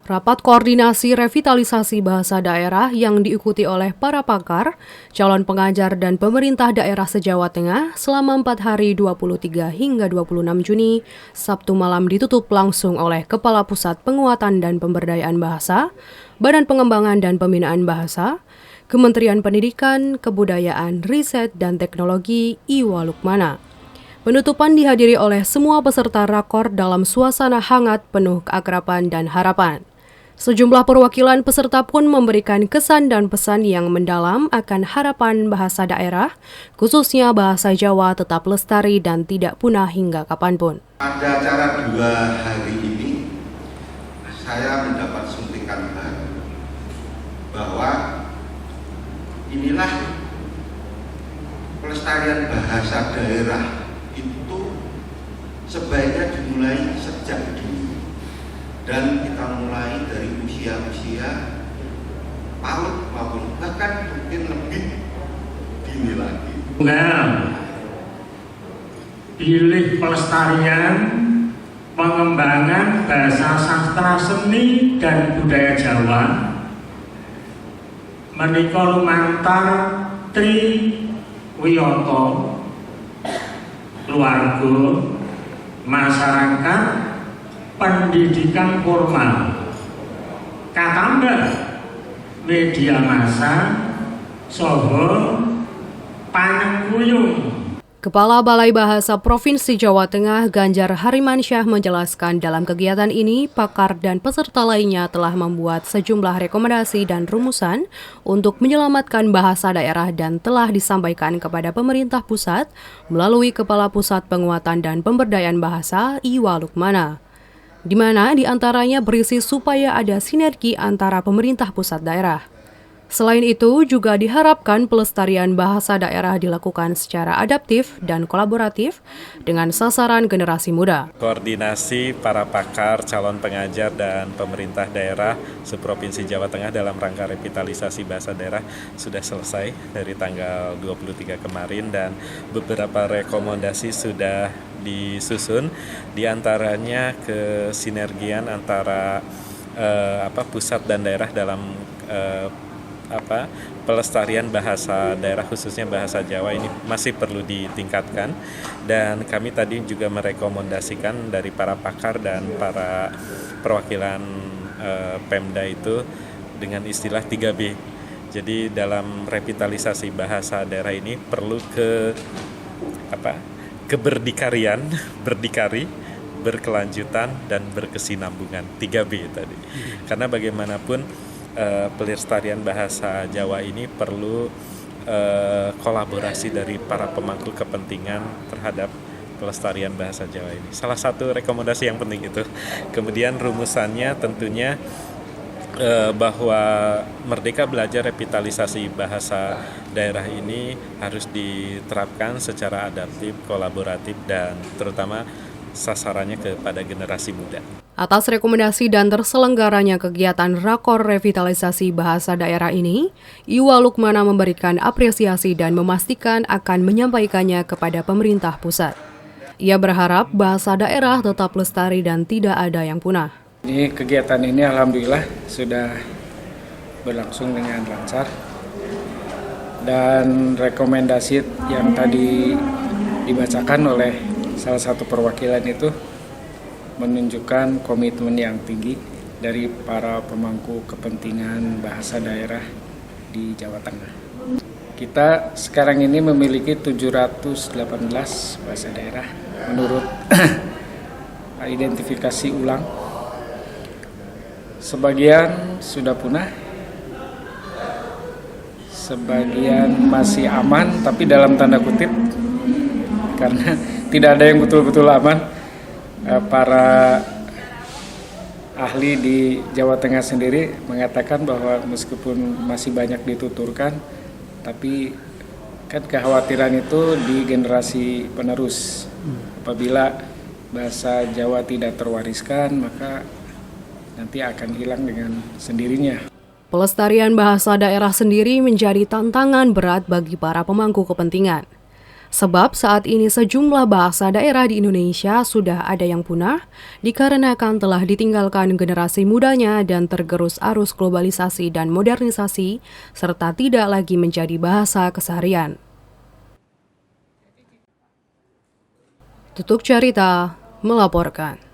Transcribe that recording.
Rapat koordinasi revitalisasi bahasa daerah yang diikuti oleh para pakar, calon pengajar dan pemerintah daerah se-Jawa Tengah selama 4 hari 23 hingga 26 Juni, Sabtu malam ditutup langsung oleh Kepala Pusat Penguatan dan Pemberdayaan Bahasa, Badan Pengembangan dan Pembinaan Bahasa, Kementerian Pendidikan, Kebudayaan, Riset, dan Teknologi Iwa Lukmana. Penutupan dihadiri oleh semua peserta rakor dalam suasana hangat penuh keakraban dan harapan. Sejumlah perwakilan peserta pun memberikan kesan dan pesan yang mendalam akan harapan bahasa daerah, khususnya bahasa Jawa tetap lestari dan tidak punah hingga kapanpun. Pada acara 2 hari ini, saya mendapat suntikan baru bahwa inilah pelestarian bahasa daerah itu sebaiknya dimulai sejak dini. Dan kita mulai dari usia-usia PAUD maupun bahkan mungkin lebih dini lagi. Pilih pelestarian, pengembangan bahasa sastra seni dan budaya Jawa menika lumantar Tri Wiyoto, keluarga, masyarakat, pendidikan formal, katambah media massa, soho, panengkuyung. Kepala Balai Bahasa Provinsi Jawa Tengah Ganjar Harimansyah menjelaskan dalam kegiatan ini, pakar dan peserta lainnya telah membuat sejumlah rekomendasi dan rumusan untuk menyelamatkan bahasa daerah dan telah disampaikan kepada pemerintah pusat melalui Kepala Pusat Penguatan dan Pemberdayaan Bahasa Iwa Lukmana, di mana diantaranya berisi supaya ada sinergi antara pemerintah pusat daerah. Selain itu, juga diharapkan pelestarian bahasa daerah dilakukan secara adaptif dan kolaboratif dengan sasaran generasi muda. Koordinasi para pakar, calon pengajar, dan pemerintah daerah seprovinsi Jawa Tengah dalam rangka revitalisasi bahasa daerah sudah selesai dari tanggal 23 kemarin dan beberapa rekomendasi sudah disusun, diantaranya kesinergian antara pusat dan daerah dalam pelestarian bahasa daerah khususnya bahasa Jawa ini masih perlu ditingkatkan, dan kami tadi juga merekomendasikan dari para pakar dan para perwakilan Pemda itu dengan istilah 3B. Jadi dalam revitalisasi bahasa daerah ini perlu keberdikarian, berdikari, berkelanjutan, dan berkesinambungan, 3B tadi. Karena bagaimanapun pelestarian bahasa Jawa ini perlu kolaborasi dari para pemangku kepentingan terhadap pelestarian bahasa Jawa ini. Salah satu rekomendasi yang penting itu. Kemudian rumusannya tentunya bahwa Merdeka Belajar revitalisasi bahasa daerah ini harus diterapkan secara adaptif, kolaboratif, dan terutama sasarannya kepada generasi muda. Atas rekomendasi dan terselenggaranya kegiatan rakor revitalisasi bahasa daerah ini, Iwa Lukmana memberikan apresiasi dan memastikan akan menyampaikannya kepada pemerintah pusat. Ia berharap bahasa daerah tetap lestari dan tidak ada yang punah. Ini kegiatan ini alhamdulillah sudah berlangsung dengan lancar, dan rekomendasi yang tadi dibacakan oleh salah satu perwakilan itu menunjukkan komitmen yang tinggi dari para pemangku kepentingan bahasa daerah di Jawa Tengah. Kita sekarang ini memiliki 718 bahasa daerah menurut identifikasi ulang. Sebagian sudah punah, sebagian masih aman, tapi dalam tanda kutip, karena tidak ada yang betul-betul aman. Para ahli di Jawa Tengah sendiri mengatakan bahwa meskipun masih banyak dituturkan, tapi kan kekhawatiran itu di generasi penerus. Apabila bahasa Jawa tidak terwariskan, maka nanti akan hilang dengan sendirinya. Pelestarian bahasa daerah sendiri menjadi tantangan berat bagi para pemangku kepentingan. Sebab saat ini sejumlah bahasa daerah di Indonesia sudah ada yang punah dikarenakan telah ditinggalkan generasi mudanya dan tergerus arus globalisasi dan modernisasi serta tidak lagi menjadi bahasa keseharian. Tutuk Carita melaporkan.